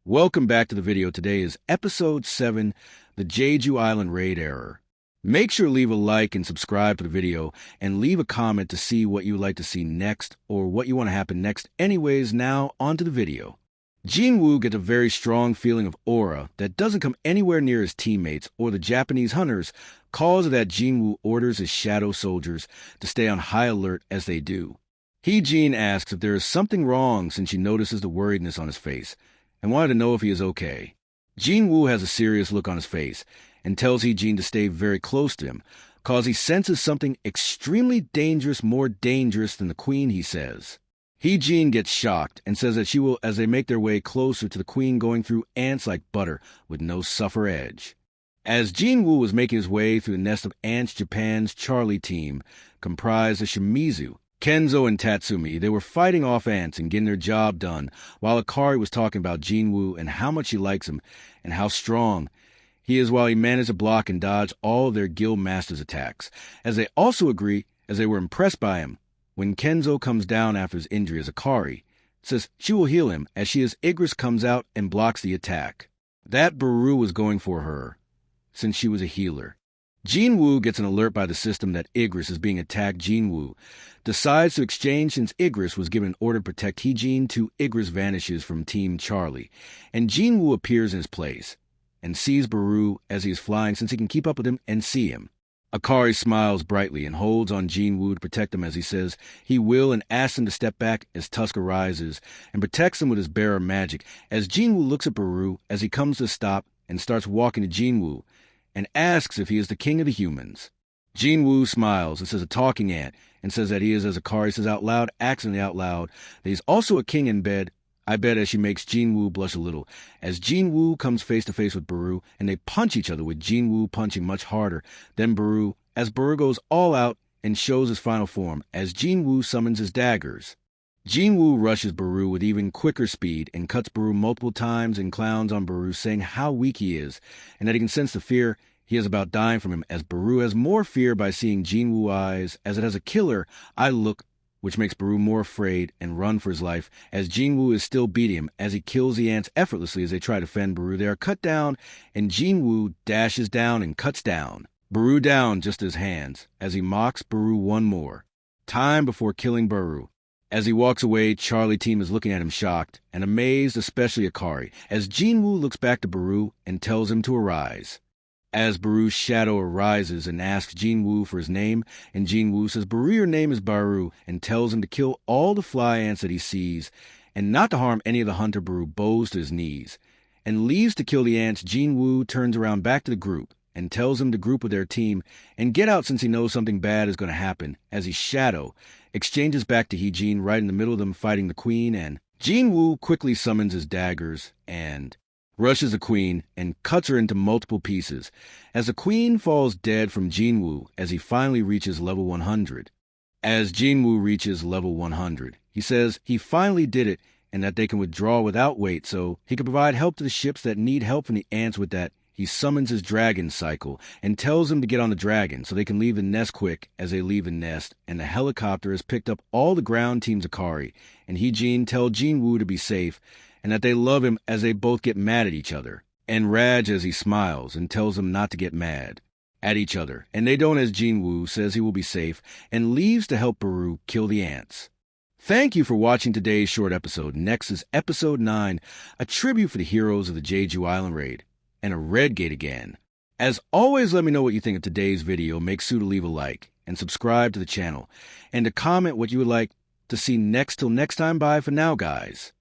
Welcome back to the video. Today is Episode 7, the Jeju Island Raid Error. Make sure to leave a like and subscribe to the video, and leave a comment to see what you would like to see next, or what you want to happen next. Anyways, now onto the video. Jeju gets a very strong feeling of aura that doesn't come anywhere near his teammates or the Japanese hunters, cause of that Jeju orders his shadow soldiers to stay on high alert as they do. Hee-jin asks if there is something wrong since she notices the worriedness on his face, and wanted to know if he is okay. Jeju has a serious look on his face and tells Hee-jin to stay very close to him, cause he senses something extremely dangerous, more dangerous than the queen, he says. Hee-jin gets shocked and says that she will as they make their way closer to the queen, going through ants like butter with no suffer edge. As Jeju was making his way through the nest of ants, Japan's Charlie team, comprised of Shimizu, Kenzo, and Tatsumi, they were fighting off ants and getting their job done, while Akari was talking about Jeju and how much she likes him and how strong he is, while he managed to block and dodge all of their guild masters' attacks, as they also agree as they were impressed by him. When Kenzo comes down after his injury, as Akari says she will heal him, as she as Igris comes out and blocks the attack. That Baru was going for her, since she was a healer. Jeju gets an alert by the system that Igris is being attacked. Jeju decides to exchange since Igris was given an order to protect Hee-jin to Igris vanishes from Team Charlie, and Jeju appears in his place and sees Baru as he is flying, since he can keep up with him and see him. Akari smiles brightly and holds on Jeju to protect him, as he says he will, and asks him to step back as Tusk arises and protects him with his bearer magic, as Jeju looks at Baru as he comes to a stop and starts walking to Jeju and asks if he is the king of the humans. Jeju smiles and says a talking ant, and says that he is, as Akari says out loud, accidentally out loud, that he's also a king in bed. I bet, as she makes Jeju blush a little, as Jeju comes face to face with Baru, and they punch each other, with Jeju punching much harder than Baru, as Baru goes all out and shows his final form, as Jeju summons his daggers. Jeju rushes Baru with even quicker speed and cuts Baru multiple times and clowns on Baru, saying how weak he is, and that he can sense the fear he is about dying from him, as Baru has more fear by seeing Jeju eyes, as it has a killer eye look, which makes Baru more afraid and run for his life, as Jeju is still beating him, as he kills the ants effortlessly as they try to fend Baru. They are cut down, and Jeju dashes down and cuts down Baru down just his hands, as he mocks Baru one more time before killing Baru. As he walks away, Charlie team is looking at him shocked and amazed, especially Akari, as Jeju looks back to Baru and tells him to arise. As Baru's shadow arises and asks Jeju for his name, and Jeju says, Baru, your name is Baru, and tells him to kill all the fly ants that he sees, and not to harm any of the hunter. Baru bows to his knees and leaves to kill the ants. Jeju turns around back to the group and tells them to group with their team and get out, since he knows something bad is going to happen, as he shadow exchanges back to Hee-jin right in the middle of them fighting the queen, and Jeju quickly summons his daggers and rushes the queen and cuts her into multiple pieces, as the queen falls dead from Jeju as he finally reaches level 100. As Jeju reaches level 100, he says he finally did it and that they can withdraw without wait, so he can provide help to the ships that need help from the ants. With that, he summons his dragon cycle and tells them to get on the dragon so they can leave the nest quick. As they leave the nest, and the helicopter has picked up all the ground team's Akari, and Hee-jin tell Jeju to be safe and that they love him, as they both get mad at each other. And Raj, as he smiles and tells them not to get mad at each other, and they don't, as Jeju says he will be safe and leaves to help Baru kill the ants. Thank you for watching today's short episode. Next is Episode 9, a tribute for the heroes of the Jeju Island Raid, and a red gate again. As always, let me know what you think of today's video. Make sure to leave a like and subscribe to the channel, and to comment what you would like to see next. Till next time, bye for now, guys.